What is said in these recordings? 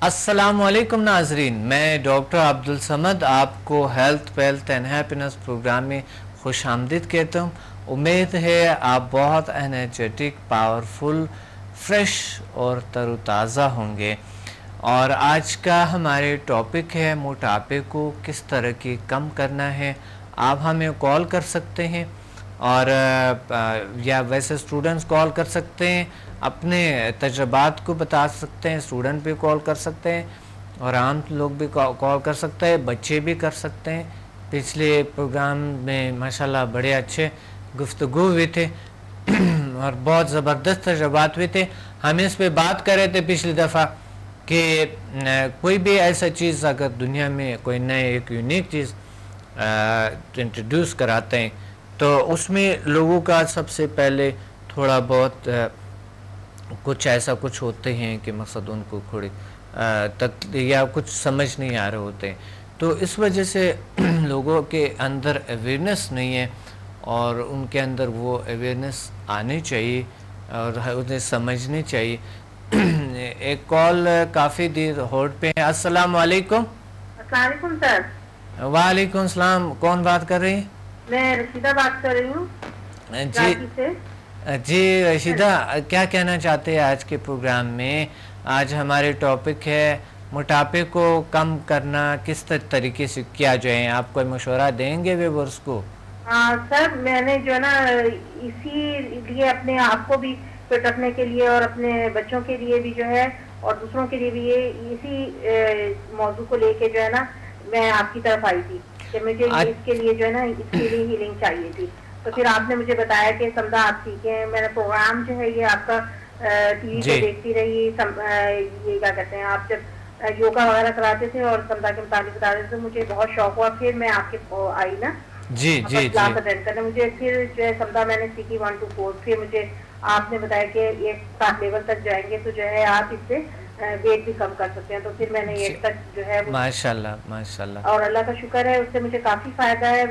السلام علیکم ناظرین، میں ڈاکٹر عبدالصمد آپ کو health wealth and happiness program میں خوش آمدید کہتا ہوں۔ امید ہے آپ بہت انرجیٹک، پاورفل، فریش اور تر و تازہ ہوں گے۔ اور آج کا ہمارے ٹاپک ہے موٹاپے کو کس طرح کی کم کرنا ہے۔ آپ ہمیں کال کر سکتے ہیں اور یا ویسے اسٹوڈنٹس کال کر سکتے ہیں، اپنے تجربات کو بتا سکتے ہیں، اسٹوڈنٹ بھی کال کر سکتے ہیں اور عام لوگ بھی کال کر سکتے ہیں، بچے بھی کر سکتے ہیں۔ پچھلے پروگرام میں ماشاءاللہ بڑے اچھے گفتگو ہوئے تھے اور بہت زبردست تجربات ہوئے تھے۔ ہم اس پہ بات کر رہے تھے پچھلی دفعہ کہ کوئی بھی ایسا چیز اگر دنیا میں کوئی نئے ایک یونیک چیز انٹروڈیوس کراتے ہیں تو اس میں لوگوں کا سب سے پہلے تھوڑا بہت کچھ ایسا کچھ ہوتے ہیں کہ مقصد ان کو تھوڑی یا کچھ سمجھ نہیں آ رہے ہوتے ہیں، تو اس وجہ سے لوگوں کے اندر اویئرنیس نہیں ہے اور ان کے اندر وہ اویئرنیس آنی چاہیے اور انہیں سمجھنی چاہیے۔ ایک کال کافی دیر ہولڈ پہ ہے۔ السلام علیکم۔ السلام علیکم سر۔ وعلیکم السلام، کون بات کر رہی ہیں؟ میں رشیدہ بات کر رہی ہوں جی رشیدہ، کیا کہنا چاہتے ہیں آج کے پروگرام میں؟ آج ہمارے ٹاپک ہے موٹاپے کو کم کرنا کس طریقے سے کیا جائے۔ آپ کوئی مشورہ دیں گے ویورز کو؟ سر میں نے جو ہے نا اسی لیے اپنے آپ کو بھی فٹ رکھنے کے لیے اور اپنے بچوں کے لیے بھی جو ہے اور دوسروں کے لیے بھی یہ اسی موضوع کو لے کے جو ہے نا میں آپ کی طرف آئی تھی کہ مجھے اس کے لیے جو ہے نا اس کے لیے ہیلنگ چاہیے تھی، تو پھر آپ نے مجھے بتایا کہ سمدہ آپ ٹھیک ہے۔ میرا پروگرام جو ہے یہ آپ کا ٹی وی پہ دیکھتی رہی، یہ کیا کہتے ہیں آپ جب یوگا وغیرہ کراتے تھے اور سمدہ کے متعلق بتاتے تھے، مجھے بہت شوق ہوا، پھر میں آپ کے آئی نا کلاس اٹینڈ کرنے۔ مجھے پھر جو ہے سمدہ میں نے سیکھی 1 to 4، پھر مجھے آپ نے بتایا کہ ایک 7 لیول تک جائیں گے تو جو ہے آپ اس سے ویٹ بھی کم کر سکتے ہیں، تو پھر میں نے 8 تک جو ہے ماشاءاللہ ماشاءاللہ، اور اللہ کا شکر ہے اس سے مجھے کافی فائدہ ہے۔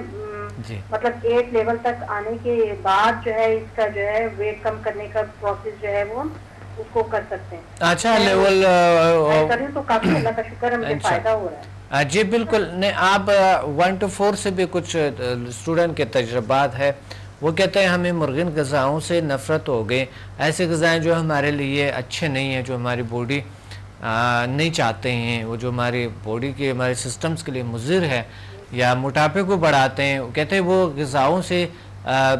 مطلب 8 لیول تک آنے کے بعد جو ہے اس کا جو ہے ویٹ کم کرنے کا پروسیس جو ہے وہ اس کو کر سکتے ہیں۔ اچھا لیول کریں تو کافی اللہ کا شکر ہے مجھے فائدہ ہو رہا ہے۔ جی بالکل، نہیں آپ 1 to 4 سے بھی کچھ اسٹوڈنٹ کے تجربات ہے، وہ کہتے ہیں ہمیں مرغن غذاؤں سے نفرت ہو گئی، ایسے غذائیں جو ہمارے لیے اچھے نہیں ہیں، جو ہماری باڈی نہیں چاہتے ہیں، وہ جو ہماری باڈی کے ہمارے سسٹمز کے لیے مضر ہے یا موٹاپے کو بڑھاتے ہیں، وہ کہتے ہیں وہ غذاؤں سے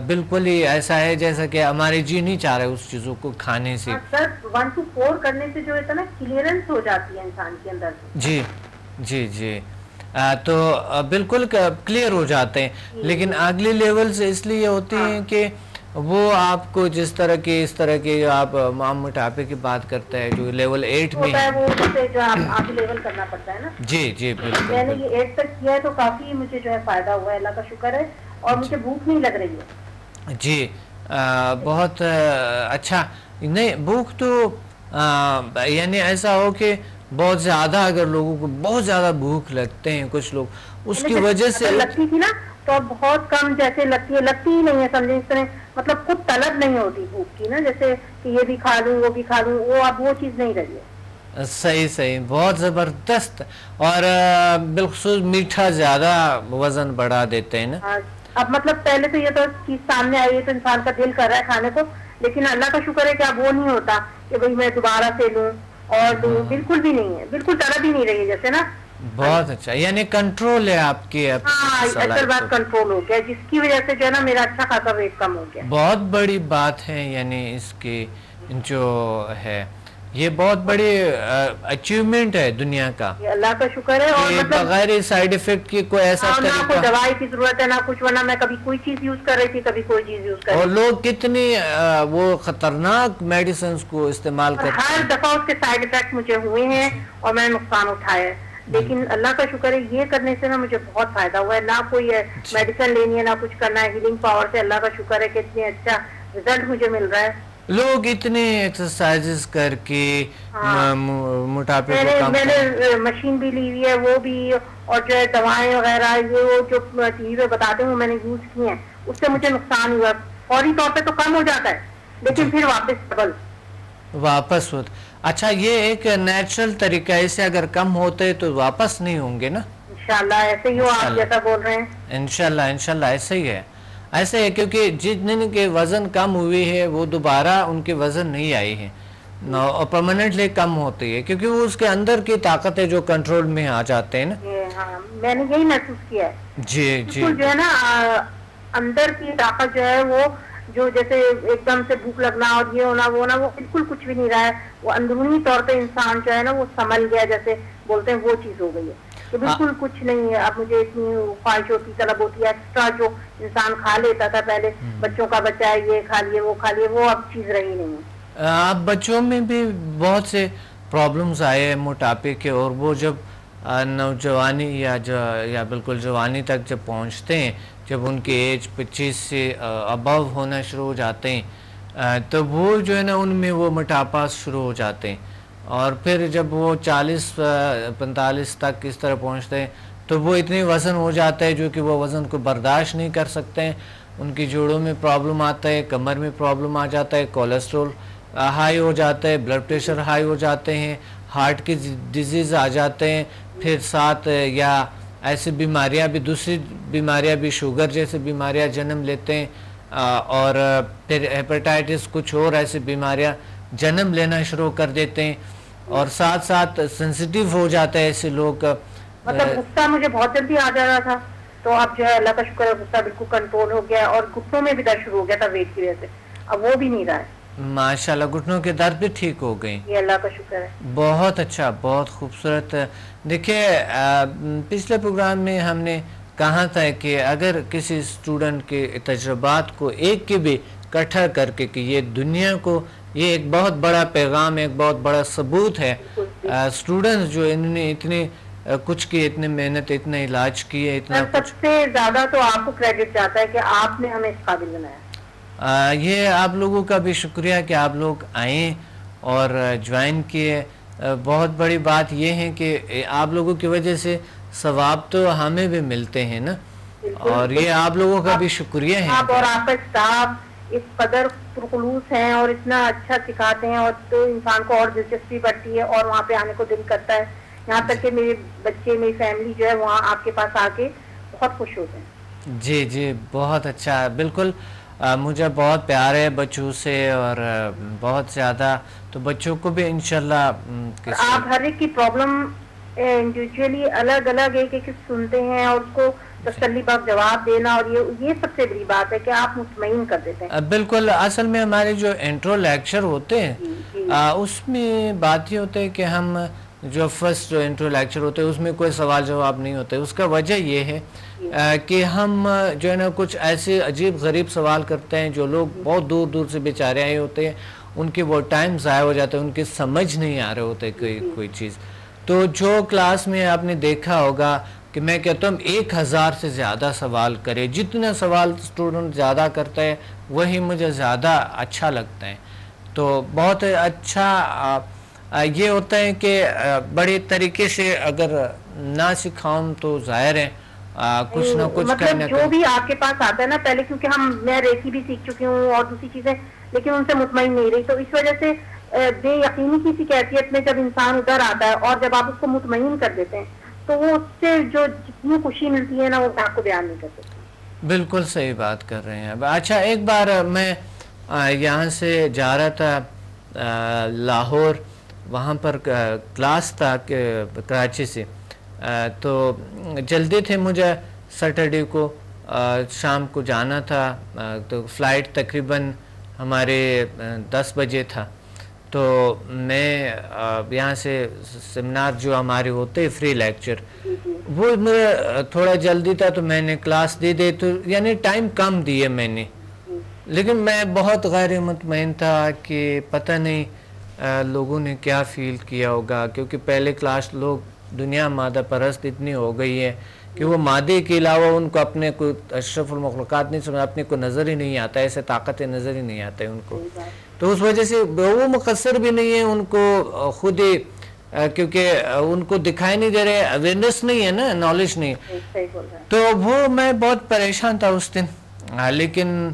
بالکل ہی ایسا ہے جیسا کہ ہمارے جی نہیں چاہ رہے اس چیزوں کو کھانے سے۔ سر 1 to 4 کرنے سے جو ہے نا کلیئرنس ہو جاتی ہے انسان کے اندر سے۔ جی جی جی، تو بالکل کلیئر ہو جاتے ہیں، لیکن اگلی لیول سے اس لیے ہوتی ہیں کہ وہ آپ کو جس طرح کے اس طرح کے جو آپ موٹاپے کی بات کرتے ہیں جو لیول 8 میں ہے وہ جو آپ لیول کرنا پڑتا ہے نا۔ جی جی بالکل، میں نے یہ 8 تک کیا ہے تو کافی مجھے جو ہے فائدہ ہوا ہے، اللہ کا شکر ہے، اور مجھے بھوک نہیں لگ رہی ہے۔ جی بہت اچھا۔ نہیں بھوک تو یعنی ایسا ہو کہ بہت زیادہ اگر لوگوں کو بہت زیادہ بھوک لگتے ہیں کچھ لوگ اس کی وجہ سے لگتی تھی نا تو بہت کم جیسے لگتی ہی نہیں ہے، سمجھے اس طرح مطلب خود طلب نہیں ہوتی بھوک کی نا، جیسے کہ یہ بھی کھا لوں وہ بھی کھا لوں، وہ اب وہ چیز نہیں رہی ہے۔ صحیح بہت زبردست، اور بالخصوص میٹھا زیادہ وزن بڑھا دیتے ہیں نا۔ اب مطلب پہلے تو یہ تو چیز سامنے آئی ہے تو انسان کا دل کر رہا ہے کھانے کو، لیکن اللہ کا شکر ہے کہ اب وہ نہیں ہوتا کہ بھئی میں دوبارہ سے لوں اور لوں، بالکل بھی نہیں ہے، بالکل طلب ہی نہیں رہی ہے جیسے نا۔ بہت اچھا، یعنی کنٹرول ہے آپ کی۔ اصل بات کنٹرول ہو گیا، جس کی وجہ سے جو ہے نا میرا اچھا خاصا ویٹ کم ہو گیا۔ بہت بڑی بات ہے، یعنی اس کی جو ہے یہ بہت بڑی اچیومنٹ ہے دنیا کا، اللہ کا شکر ہے، اور بغیر سائیڈ ایفیکٹ کی کوئی ایسا نہ کوئی دوائی کی ضرورت ہے نہ کچھ، ورنہ میں کبھی کوئی چیز یوز کر رہی تھی کبھی کوئی چیز یوز کر رہی تھی، اور لوگ کتنی وہ خطرناک میڈیسنز کو استعمال کرتے ہیں، ہر دفعہ اس کے سائیڈ ایفیکٹ مجھے ہوئے ہیں اور میں نے نقصان اٹھایا ہے، لیکن اللہ کا شکر ہے یہ کرنے سے نا مجھے بہت فائدہ ہوا ہے، نہ کوئی میڈیسن لینی ہے نہ کچھ کرنا ہے، ہیلنگ پاور سے اللہ کا شکر ہے کہ اتنے اچھا رزلٹ مجھے مل رہا ہے۔ لوگ اتنے ایکسرسائزز کر کے موٹاپے کو کم، میں نے مشین بھی لی ہوئی ہے وہ بھی، اور جو ہے دوائیں وغیرہ وہ جو ٹی وی پہ بتاتے ہیں میں نے یوز کی ہیں، اس سے مجھے نقصان ہوا، فوری طور پہ تو کم ہو جاتا ہے لیکن پھر واپس ڈبل۔ واپس ہوتا. اچھا یہ ایک نیچرل طریقہ سے اگر کم ہوتے تو واپس نہیں ہوں گے نا؟ انشاءاللہ ایسے ہی ہو آپ جیسا بول رہے ہیں. انشاءاللہ ایسے ہی ہے. ایسے ہے کیونکہ جتنے کے وزن کم ہوئی ہے وہ دوبارہ ان کے وزن نہیں آئی ہے اور پرماننٹلی کم ہوتی ہے کیونکہ وہ اس کے اندر کی طاقتیں جو کنٹرول میں آ جاتے ہیں نا. ہاں میں نے یہی محسوس کیا ہے. جی جو ہے نا اندر کی طاقت جو ہے وہ جو جیسے ایک دم سے بھوک لگنا اور یہ ہونا وہ ہونا وہ بالکل کچھ بھی نہیں رہا ہے. وہ اندرونی طور پہ انسان جو ہے نا وہ سنبھل گیا جیسے بولتے ہیں وہ چیز ہو گئی ہے کہ بالکل کچھ نہیں ہے. اب مجھے اتنی خواہش ہوتی طلب ہوتی ہے ایکسٹرا جو انسان کھا لیتا تھا پہلے بچوں کا بچہ ہے یہ کھا لیے وہ کھا لیے وہ اب چیز رہی نہیں ہے. اب بچوں میں بھی بہت سے پرابلمز آئے ہیں موٹاپے کے اور وہ جب نوجوانی یا بالکل جوانی تک جب پہنچتے ہیں جب ان کی ایج 25 سے ابو ہونا شروع ہو جاتے ہیں تو وہ جو ہے نا ان میں وہ موٹاپا شروع ہو جاتے ہیں اور پھر جب وہ 40-45 تک اس طرح پہنچتے ہیں تو وہ اتنے وزن ہو جاتا ہے جو کہ وہ وزن کو برداشت نہیں کر سکتے ہیں. ان کی جوڑوں میں پرابلم آتا ہے, کمر میں پرابلم آ جاتا ہے, کولیسٹرول ہائی ہو جاتا ہے, بلڈ پریشر ہائی ہو جاتے ہیں, ہارٹ کی ڈیزیز آ جاتے ہیں, پھر ساتھ یا ایسی بیماریاں بھی دوسری بیماریاں بھی شوگر جیسی بیماریاں جنم لیتے ہیں اور پھر ہیپیٹائٹس کچھ اور ایسی بیماریاں جنم لینا شروع کر دیتے ہیں اور ساتھ ساتھ سینسیٹیو ہو جاتا ہے ایسے لوگ. مطلب غصہ مجھے بہت جلدی آ جا رہا تھا تو اب جو ہے اللہ کا شکر ہے غصہ بالکل کنٹرول ہو گیا اور گھٹنوں میں بھی درد شروع ہو گیا تھا ویٹ کی وجہ سے اب وہ بھی نہیں رہا ہے. ماشاءاللہ گھٹنوں کے درد بھی ٹھیک ہو گئیں. یہ اللہ کا شکر ہے. بہت اچھا, بہت خوبصورت. دیکھیے پچھلے پروگرام میں ہم نے کہا تھا کہ اگر کسی اسٹوڈنٹ کے تجربات کو ایک کے بھی اکٹھا کر کے کہ یہ دنیا کو یہ ایک بہت بڑا پیغام, ایک بہت بڑا ثبوت ہے. اسٹوڈنٹس جو انہوں نے اتنے کچھ کی, اتنے محنت, اتنا علاج کیے, اتنا سب سے زیادہ تو آپ کو کریڈٹ جاتا ہے کہ آپ نے ہمیں اس قابل بنایا. یہ آپ لوگوں کا بھی شکریہ کہ آپ لوگ آئیں اور جوائن کیے. بہت بڑی بات یہ ہے کہ آپ لوگوں کی وجہ سے ثواب تو ہمیں بھی ملتے ہیں نا اور یہ آپ لوگوں کا بھی شکریہ ہے. آپ اور آپ کا اسٹاف اس قدر پرخلوص ہیں اور اتنا اچھا سکھاتے ہیں اور تو انسان کو اور دلچسپی بڑھتی ہے اور وہاں پہ آنے کو دل کرتا ہے. یہاں تک کہ میرے بچے میری فیملی جو ہے وہاں آپ کے پاس آ کے بہت خوش ہوتے ہیں. جی بہت اچھا. بالکل مجھے بہت پیار ہے بچوں سے اور بہت زیادہ. تو بچوں کو بھی انشاءاللہ آپ ہر ایک کی پرابلم انڈیویجولی الگ الگ ایک ایک سنتے ہیں اور اس کو تسلی بخش جواب دینا اور یہ سب سے بڑی بات ہے کہ آپ مطمئن کر دیتے ہیں. بالکل. اصل میں ہمارے جو انٹرو لیکچر ہوتے ہیں اس میں بات یہ ہوتا ہے کہ ہم جو فرسٹ جو انٹرو لیکچر ہوتے ہیں اس میں کوئی سوال جواب نہیں ہوتے. اس کا وجہ یہ ہے کہ ہم جو ہے نا کچھ ایسے عجیب غریب سوال کرتے ہیں جو لوگ بہت دور دور سے بیچارے آئے ہوتے ہیں, ان کے وہ ٹائم ضائع ہو جاتا ہے, ان کے سمجھ نہیں آ رہے ہوتے کوئی چیز. تو جو کلاس میں آپ نے دیکھا ہوگا کہ میں کہتا ہوں 1000 سے زیادہ سوال کرے. جتنا سوال اسٹوڈنٹ زیادہ کرتا ہے وہی مجھے زیادہ اچھا لگتا ہے. تو بہت اچھا یہ ہوتا ہے کہ بڑے طریقے سے اگر نہ سکھاؤں تو ظاہر ہے کچھ نہ کچھ مطلب جو بھی آپ کے پاس آتا ہے نا پہلے کیونکہ میں ریکی بھی سیکھ چکی ہوں اور دوسری چیزیں لیکن ان سے مطمئن نہیں رہی تو اس وجہ سے بے یقینی کی سی کیفیت میں جب انسان ادھر آتا ہے اور جب آپ اس کو مطمئن کر دیتے ہیں تو وہ اس سے جو جتنی خوشی ملتی ہے نا وہ آپ کو بیان نہیں کر سکتی. بالکل صحیح بات کر رہے ہیں. اچھا ایک بار میں یہاں سے جا رہا تھا لاہور, وہاں پر کلاس تھا کراچی سے, تو جلدی تھے مجھے سیٹرڈے کو شام کو جانا تھا تو فلائٹ تقریباً ہمارے 10 بجے تھا. تو میں یہاں سے سیمینار جو ہمارے ہوتے فری لیکچر وہ مجھے تھوڑا جلدی تھا تو میں نے کلاس دے تو یعنی ٹائم کم دیے میں نے, لیکن میں بہت غیر مطمئن تھا کہ پتہ نہیں لوگوں نے کیا فیل کیا ہوگا کیونکہ پہلے کلاس لوگ دنیا مادہ پرست اتنی ہو گئی ہے کہ وہ مادے کے علاوہ ان کو اپنے کوئی اشرف المخلوقات نہیں سمجھ, اپنے کو نظر ہی نہیں آتا, ایسے طاقتیں نظر ہی نہیں آتا ہے ان کو. تو اس وجہ سے وہ مقصر بھی نہیں ہے ان کو خود ہی کیونکہ ان کو دکھائی نہیں دے رہے, اویئرنیس نہیں ہے نا, نالج نہیں. تو وہ میں بہت پریشان تھا اس دن, لیکن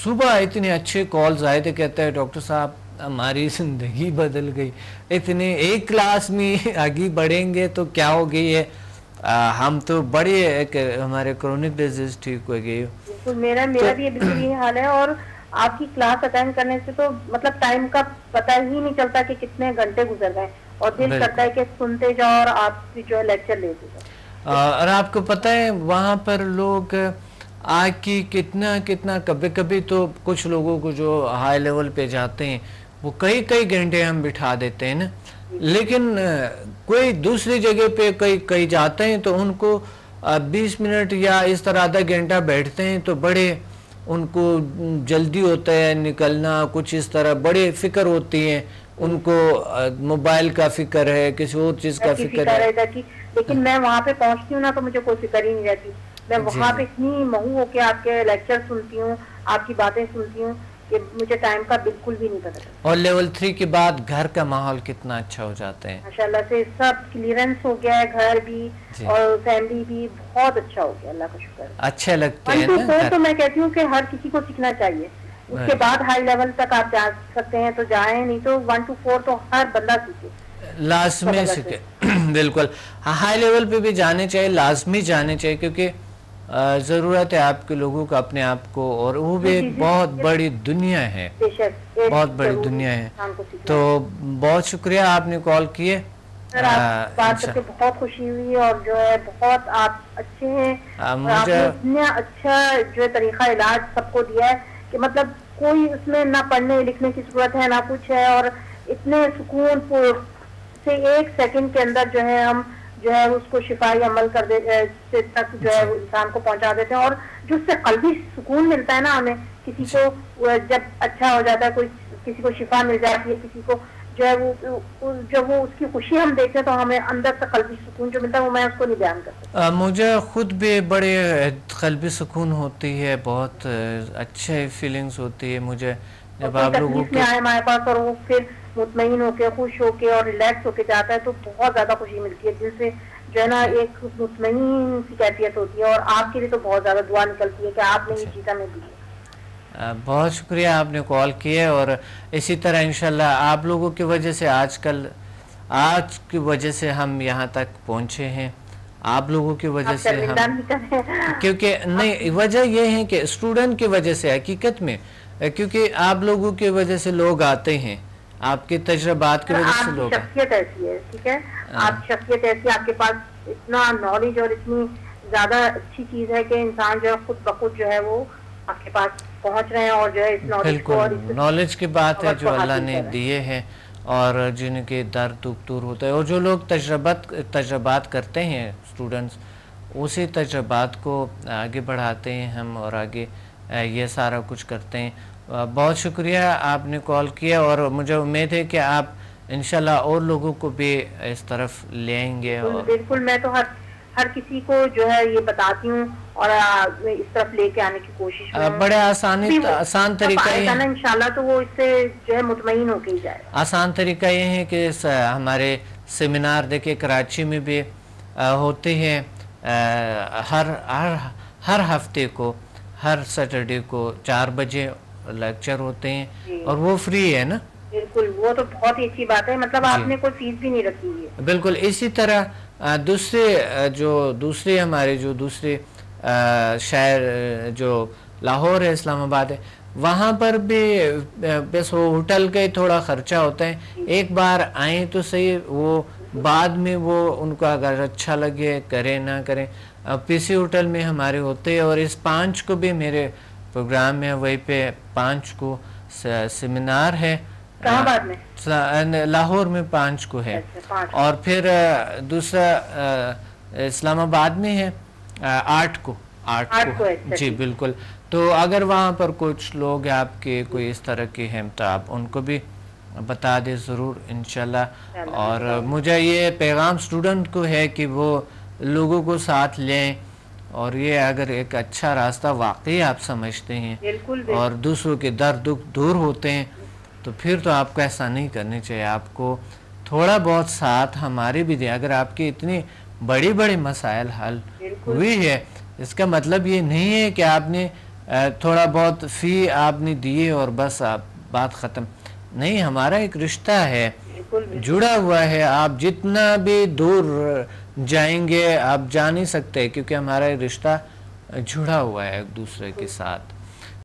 صبح اتنے اچھے کالز آئے تھے, کہتے ہیں ڈاکٹر صاحب ہماری زندگی بدل گئی. اتنے ایک کلاس میں آگے بڑھیں گے تو کیا ہو گئی ہے, ہم تو بڑے ایک ہمارے کرونک ڈیزیز ٹھیک ہو گئی. بالکل میرا بھی بالکل یہ حال ہے. اور آپ کی کلاس اٹینڈ کرنے سے تو مطلب ٹائم کا پتہ ہی نہیں چلتا کہ کتنے گھنٹے گزر گئے, اور دل کرتا ہے کہ سنتے جاؤ اور آپ جو ہے لیکچر لیتے جاؤ. اور آپ کو پتہ ہے وہاں پر لوگ آج کی کتنا کبھی کبھی تو کچھ لوگوں کو جو ہائی لیول پہ جاتے ہیں وہ کئی گھنٹے ہم بٹھا دیتے ہیں نا, لیکن کوئی دوسری جگہ پہ کئی جاتے ہیں تو ان کو 20 منٹ یا اس طرح آدھا گھنٹہ بیٹھتے ہیں تو بڑے ان کو جلدی ہوتا ہے نکلنا, کچھ اس طرح بڑے فکر ہوتی ہیں ان کو, موبائل کا فکر ہے, کسی اور چیز کا فکر ہے. لیکن میں وہاں پہ پہنچتی ہوں نا تو مجھے کوئی فکر ہی نہیں رہتی. میں وہاں پہ اتنی مہو ہو کے آپ کے لیکچر سنتی ہوں, آپ کی باتیں سنتی ہوں کہ مجھے ٹائم کا بالکل بھی نہیں پتا. اور لیول 3 کے بعد گھر کا ماحول کتنا اچھا ہو جاتا ہے ماشاءاللہ سے, سب کلیئرنس ہو گیا ہے, گھر بھی اور فیملی بھی بہت اچھا ہو گیا, اللہ کا شکر. اچھے لگتے ہیں 1 to 4 تو میں کہتی ہوں کہ ہر کسی کو سیکھنا چاہیے. اس کے بعد ہائی لیول تک آپ جا سکتے ہیں تو جائیں, نہیں تو 1 to 4 تو ہر بندہ سیکھے, لازمی سیکھے. بالکل ہائی لیول پہ بھی جانے چاہیے, لازمی جانے چاہیے, کیونکہ ضرورت ہے آپ کے لوگوں کو اپنے آپ کو, اور وہ بھی ایک بہت بڑی دنیا ہے, بہت بڑی دنیا ہے. تو بہت شکریہ آپ نے کال کیے. سر آپ بات کر کے بہت خوشی ہوئی, اور جو ہے بہت آپ اچھے ہیں, آپ نے اتنا اچھا جو ہے طریقہ علاج سب کو دیا ہے کہ مطلب کوئی اس میں نہ پڑھنے لکھنے کی ضرورت ہے نہ کچھ ہے, اور اتنے سکون سے 1 سیکنڈ کے اندر جو ہے ہم جو ہے اس کو شفائی عمل کر دیتے تک جو ہے انسان کو پہنچا دیتے ہیں. اور جو اس سے قلبی سکون ملتا ہے نا ہمیں, کسی کو جب اچھا ہو جاتا ہے, کوئی کسی کو شفا مل جاتی ہے, کسی کو جو ہے وہ جب وہ اس کی خوشی ہم دیکھتے ہیں تو ہمیں اندر سے قلبی سکون جو ملتا ہے وہ میں اس کو نہیں بیان کر سکتا. مجھے خود بھی بڑے قلبی سکون ہوتی ہے, بہت اچھے فیلنگز ہوتی ہے مجھے جب آپ لوگوں میں آئے ہمارے پاس, اور وہ پھر مطمئن ہو کے خوش ہو کے اور ریلیکس ہو کے جاتا ہے تو بہت زیادہ خوشی ملتی ہے. دل سے جو ہے نا ایک مطمئن سی کیفیت ہوتی ہے, اور آپ کے لیے تو بہت زیادہ دعا نکلتی ہے کہ آپ نے یہ چیزیں ہمیں دی. بہت شکریہ آپ نے کال کیے, اور اسی طرح انشاءاللہ آپ لوگوں کی وجہ سے آج کی وجہ سے ہم یہاں تک پہنچے ہیں, آپ لوگوں کی وجہ سے ہم, کیونکہ نہیں وجہ یہ ہے کہ اسٹوڈنٹ کی وجہ سے حقیقت میں, کیونکہ آپ لوگوں کی وجہ سے لوگ آتے ہیں, آپ کے تجربات کی وجہ سے لوگ. شخصیت ایسی ہے, ٹھیک ہے, آپ شخصیت ایسی, آپ کے پاس اتنا نالج اور اتنی زیادہ اچھی چیز ہے کہ انسان جو ہے خود بخود جو ہے وہ آپ کے پاس پہنچ رہے ہیں, اور جو ہے اس نالج کو, نالج کی بات ہے جو اللہ نے دیے ہیں, اور جن کے درد دور ہوتا ہے, اور جو لوگ تجربات کرتے ہیں اسٹوڈنٹس, اسی تجربات کو آگے بڑھاتے ہیں ہم, اور آگے یہ سارا کچھ کرتے ہیں. بہت شکریہ آپ نے کال کیا, اور مجھے امید ہے کہ آپ انشاءاللہ اور لوگوں کو بھی اس طرف لے آئیں گے. اور بالکل میں تو ہر کسی کو جو ہے یہ بتاتی ہوں اور اس طرف لے کے آنے کی کوشش میں. بڑے آسان طریقہ یہ ہے انشاءاللہ, تو وہ اس سے جو ہے مطمئن ہو کے ہی جائے. آسان طریقہ یہ ہے کہ ہمارے سیمینار دیکھیں کراچی میں بھی ہوتے ہیں, ہر ہفتے کو, ہر سیٹرڈے کو 4 بجے لیکچر ہوتے ہیں, اور وہ فری ہے نا. بالکل, وہ تو بہت ہی اچھی بات ہے, مطلب آپ نے کوئی فیس بھی نہیں رکھی ہے. بالکل. اسی طرح دوسرے ہمارے جو دوسرے شہر جو لاہور ہے, اسلام آباد ہے, وہاں پر بھی بس وہ ہوٹل کا ہی تھوڑا خرچہ ہوتا ہے. ایک بار آئیں تو صحیح, وہ بعد میں وہ ان کو اگر اچھا لگے کریں نہ کریں. پی سی ہوٹل میں ہمارے ہوتے ہیں, اور اس 5 کو بھی میرے پروگرام میں وہیں پہ 5 کو سیمینار ہے. کہاں بات میں؟ لاہور میں 5 کو ہے, اور پھر دوسرا اسلام آباد میں ہے 8 کو. جی بالکل. تو اگر وہاں پر کچھ لوگ آپ کے کوئی اس طرح کے ہیں تو آپ ان کو بھی بتا دیں ضرور انشاءاللہ. اور مجھے یہ پیغام اسٹوڈنٹ کو ہے کہ وہ لوگوں کو ساتھ لیں, اور یہ اگر ایک اچھا راستہ واقعی آپ سمجھتے ہیں اور دوسروں کے درد دکھ دور ہوتے ہیں, تو پھر تو آپ کو ایسا نہیں کرنی چاہیے. آپ کو تھوڑا بہت ساتھ ہمارے بھی دیں. اگر آپ کی اتنی بڑی مسائل حل ہوئی ہے, اس کا مطلب یہ نہیں ہے کہ آپ نے تھوڑا بہت فی آپ نے دیے اور بس آپ بات ختم. نہیں، ہمارا ایک رشتہ ہے، بالکل بالکل جڑا ہوا ہے. آپ جتنا بھی دور جائیں گے آپ جا نہیں سکتے، کیونکہ ہمارا رشتہ جڑا ہوا ہے ایک دوسرے کے ساتھ.